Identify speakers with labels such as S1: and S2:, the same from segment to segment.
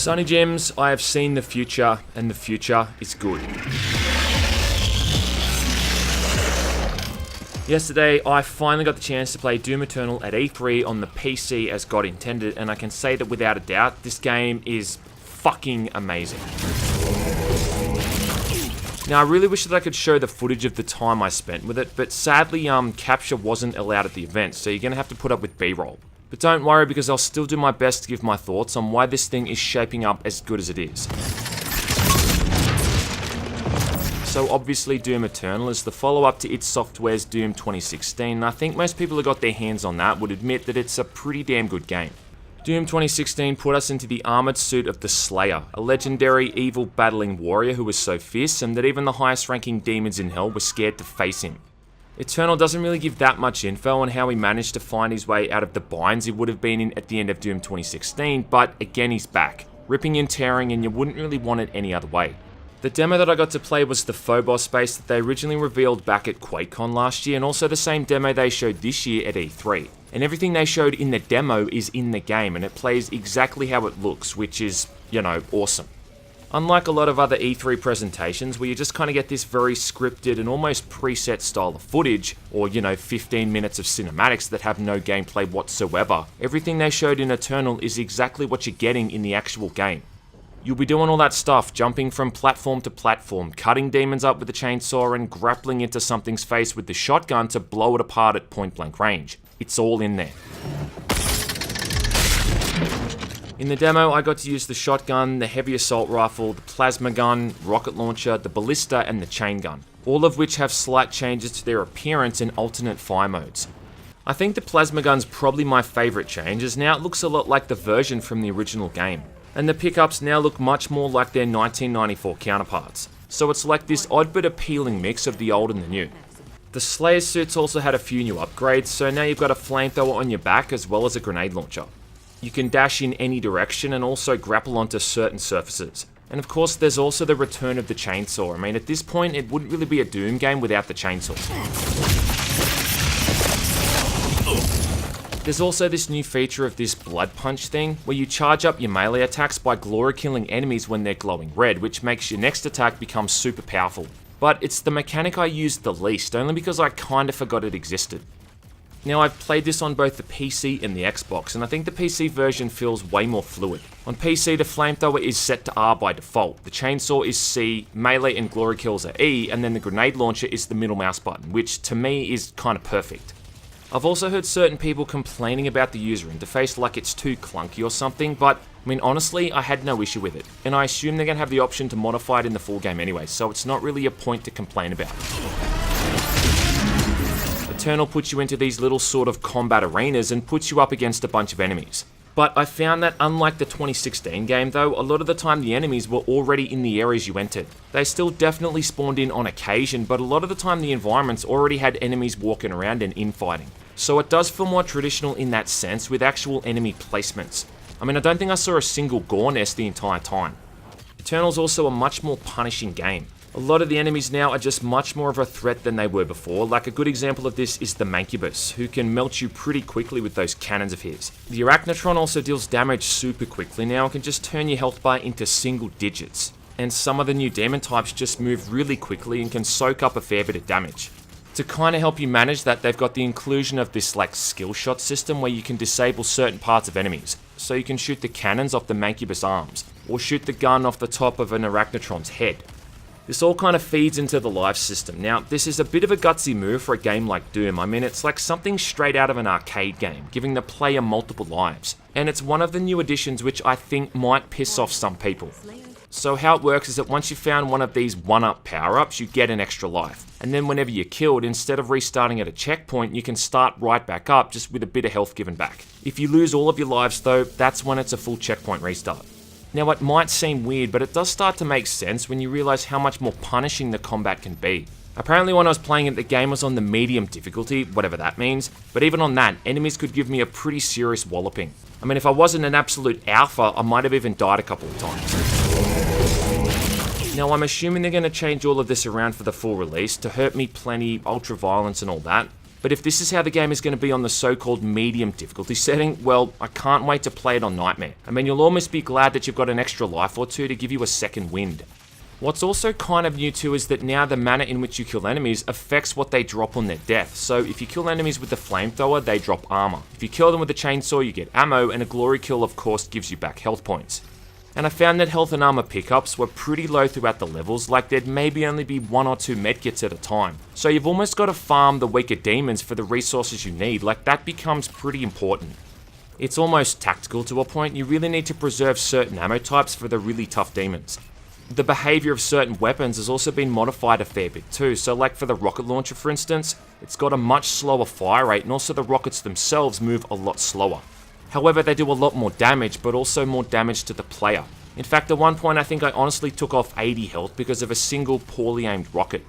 S1: Sonny Gems, I have seen the future, and the future is good. Yesterday, I finally got the chance to play Doom Eternal at E3 on the PC as God intended, and I can say that without a doubt, this game is fucking amazing. Now, I really wish that I could show the footage of the time I spent with it, but sadly, capture wasn't allowed at the event, so you're gonna have to put up with B-roll. But don't worry, because I'll still do my best to give my thoughts on why this thing is shaping up as good as it is. So obviously Doom Eternal is the follow-up to id Software's Doom 2016, and I think most people who got their hands on that would admit that it's a pretty damn good game. Doom 2016 put us into the armoured suit of the Slayer, a legendary evil battling warrior who was so fierce and that even the highest ranking demons in hell were scared to face him. Eternal doesn't really give that much info on how he managed to find his way out of the binds he would have been in at the end of Doom 2016, but again he's back, ripping and tearing, and you wouldn't really want it any other way. The demo that I got to play was the Phobos base that they originally revealed back at QuakeCon last year, and also the same demo they showed this year at E3. And everything they showed in the demo is in the game, and it plays exactly how it looks, which is, awesome. Unlike a lot of other E3 presentations where you just kind of get this very scripted and almost preset style of footage, or 15 minutes of cinematics that have no gameplay whatsoever, everything they showed in Eternal is exactly what you're getting in the actual game. You'll be doing all that stuff, jumping from platform to platform, cutting demons up with a chainsaw and grappling into something's face with the shotgun to blow it apart at point blank range. It's all in there. In the demo, I got to use the shotgun, the heavy assault rifle, the plasma gun, rocket launcher, the ballista, and the chain gun, all of which have slight changes to their appearance and alternate fire modes. I think the plasma gun's probably my favourite change, as now it looks a lot like the version from the original game, and the pickups now look much more like their 1994 counterparts, so it's like this odd but appealing mix of the old and the new. The Slayer suits also had a few new upgrades, so now you've got a flamethrower on your back as well as a grenade launcher. You can dash in any direction and also grapple onto certain surfaces. And of course, there's also the return of the chainsaw. I mean, at this point, it wouldn't really be a Doom game without the chainsaw. There's also this new feature of this blood punch thing, where you charge up your melee attacks by glory killing enemies when they're glowing red, which makes your next attack become super powerful. But it's the mechanic I used the least, only because I kinda forgot it existed. Now, I've played this on both the PC and the Xbox, and I think the PC version feels way more fluid. On PC, the flamethrower is set to R by default, the chainsaw is C, melee and glory kills are E, and then the grenade launcher is the middle mouse button, which to me is kinda perfect. I've also heard certain people complaining about the user interface like it's too clunky or something, but I mean, honestly, I had no issue with it, and I assume they're gonna have the option to modify it in the full game anyway, so it's not really a point to complain about. Eternal puts you into these little sort of combat arenas and puts you up against a bunch of enemies. But I found that unlike the 2016 game though, a lot of the time the enemies were already in the areas you entered. They still definitely spawned in on occasion, but a lot of the time the environments already had enemies walking around and infighting. So it does feel more traditional in that sense with actual enemy placements. I mean, I don't think I saw a single gore nest the entire time. Eternal's also a much more punishing game. A lot of the enemies now are just much more of a threat than they were before. Like a good example of this is the Mancubus, who can melt you pretty quickly with those cannons of his. The Arachnotron also deals damage super quickly now and can just turn your health bar into single digits. And some of the new demon types just move really quickly and can soak up a fair bit of damage. To kind of help you manage that, they've got the inclusion of this like skill shot system where you can disable certain parts of enemies. So you can shoot the cannons off the Mancubus arms, or shoot the gun off the top of an Arachnotron's head. This all kind of feeds into the life system. Now, this is a bit of a gutsy move for a game like Doom. I mean, it's like something straight out of an arcade game, giving the player multiple lives. And it's one of the new additions which I think might piss off some people. So how it works is that once you've found one of these one-up power-ups, you get an extra life. And then whenever you're killed, instead of restarting at a checkpoint, you can start right back up just with a bit of health given back. If you lose all of your lives though, that's when it's a full checkpoint restart. Now, it might seem weird, but it does start to make sense when you realize how much more punishing the combat can be. Apparently when I was playing it, the game was on the medium difficulty, whatever that means, but even on that, enemies could give me a pretty serious walloping. I mean, if I wasn't an absolute alpha, I might have even died a couple of times. Now, I'm assuming they're going to change all of this around for the full release to hurt me plenty, ultra violence and all that. But if this is how the game is going to be on the so-called medium difficulty setting, well, I can't wait to play it on Nightmare. I mean, you'll almost be glad that you've got an extra life or two to give you a second wind. What's also kind of new too is that now the manner in which you kill enemies affects what they drop on their death. So if you kill enemies with the flamethrower, they drop armor. If you kill them with the chainsaw, you get ammo, and a glory kill of course gives you back health points. And I found that health and armor pickups were pretty low throughout the levels, like there'd maybe only be 1 or 2 medkits at a time. So you've almost got to farm the weaker demons for the resources you need, like that becomes pretty important. It's almost tactical to a point. You really need to preserve certain ammo types for the really tough demons. The behavior of certain weapons has also been modified a fair bit too, so like for the rocket launcher for instance, it's got a much slower fire rate and also the rockets themselves move a lot slower. However, they do a lot more damage, but also more damage to the player. In fact, at one point I think I honestly took off 80 health because of a single poorly aimed rocket.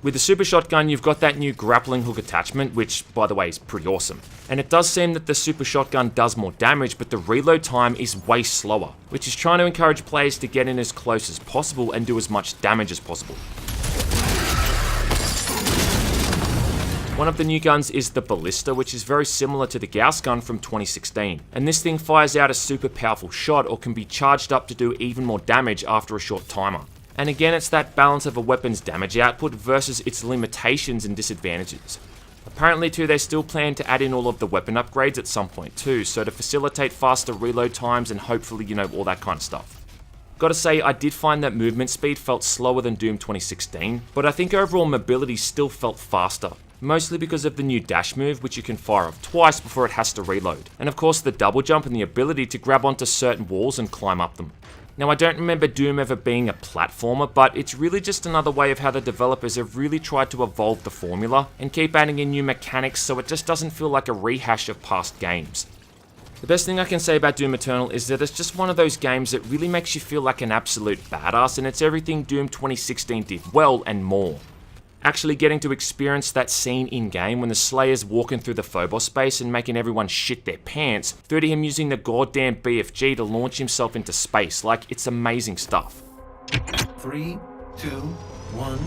S1: With the super shotgun, you've got that new grappling hook attachment, which by the way is pretty awesome. And it does seem that the super shotgun does more damage, but the reload time is way slower, which is trying to encourage players to get in as close as possible and do as much damage as possible. One of the new guns is the Ballista, which is very similar to the Gauss gun from 2016. And this thing fires out a super powerful shot or can be charged up to do even more damage after a short timer. And again, it's that balance of a weapon's damage output versus its limitations and disadvantages. Apparently too, they still plan to add in all of the weapon upgrades at some point too, so to facilitate faster reload times and hopefully, all that kind of stuff. Gotta say, I did find that movement speed felt slower than Doom 2016, but I think overall mobility still felt faster. Mostly because of the new dash move, which you can fire off twice before it has to reload. And of course the double jump and the ability to grab onto certain walls and climb up them. Now I don't remember Doom ever being a platformer, but it's really just another way of how the developers have really tried to evolve the formula and keep adding in new mechanics so it just doesn't feel like a rehash of past games. The best thing I can say about Doom Eternal is that it's just one of those games that really makes you feel like an absolute badass, and it's everything Doom 2016 did well and more. Actually getting to experience that scene in-game when the Slayer's walking through the Phobos space and making everyone shit their pants, through to him using the goddamn BFG to launch himself into space, like, it's amazing stuff.
S2: 3, 2, 1...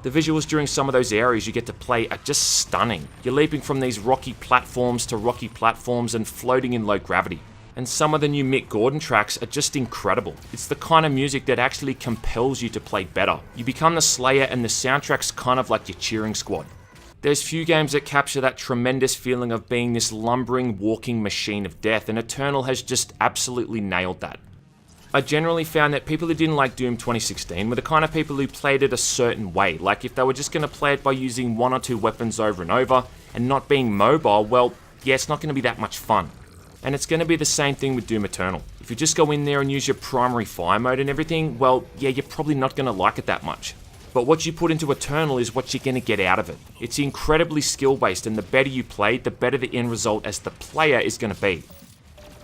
S1: The visuals during some of those areas you get to play are just stunning. You're leaping from these rocky platforms to rocky platforms and floating in low gravity. And some of the new Mick Gordon tracks are just incredible. It's the kind of music that actually compels you to play better. You become the Slayer and the soundtrack's kind of like your cheering squad. There's few games that capture that tremendous feeling of being this lumbering, walking machine of death, and Eternal has just absolutely nailed that. I generally found that people who didn't like Doom 2016 were the kind of people who played it a certain way, like if they were just going to play it by using 1 or 2 weapons over and over, and not being mobile, well, yeah, it's not going to be that much fun. And it's going to be the same thing with Doom Eternal. If you just go in there and use your primary fire mode and everything, well, yeah, you're probably not going to like it that much. But what you put into Eternal is what you're going to get out of it. It's incredibly skill-based, and the better you play, the better the end result as the player is going to be.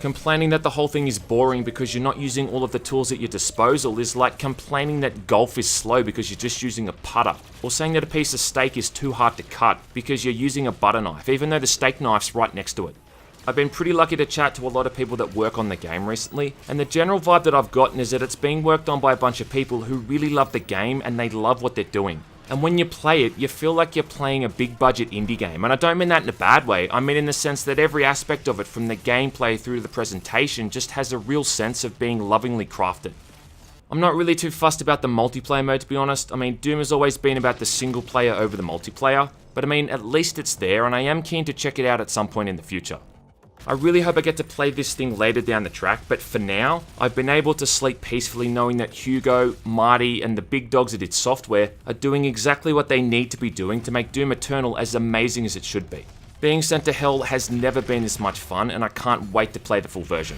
S1: Complaining that the whole thing is boring because you're not using all of the tools at your disposal is like complaining that golf is slow because you're just using a putter, or saying that a piece of steak is too hard to cut because you're using a butter knife, even though the steak knife's right next to it. I've been pretty lucky to chat to a lot of people that work on the game recently, and the general vibe that I've gotten is that it's being worked on by a bunch of people who really love the game and they love what they're doing. And when you play it, you feel like you're playing a big budget indie game, and I don't mean that in a bad way, I mean in the sense that every aspect of it, from the gameplay through to the presentation, just has a real sense of being lovingly crafted. I'm not really too fussed about the multiplayer mode, to be honest. I mean, Doom has always been about the single player over the multiplayer, but I mean, at least it's there, and I am keen to check it out at some point in the future. I really hope I get to play this thing later down the track, but for now, I've been able to sleep peacefully knowing that Hugo, Marty, and the big dogs at id Software are doing exactly what they need to be doing to make Doom Eternal as amazing as it should be. Being sent to hell has never been this much fun, and I can't wait to play the full version.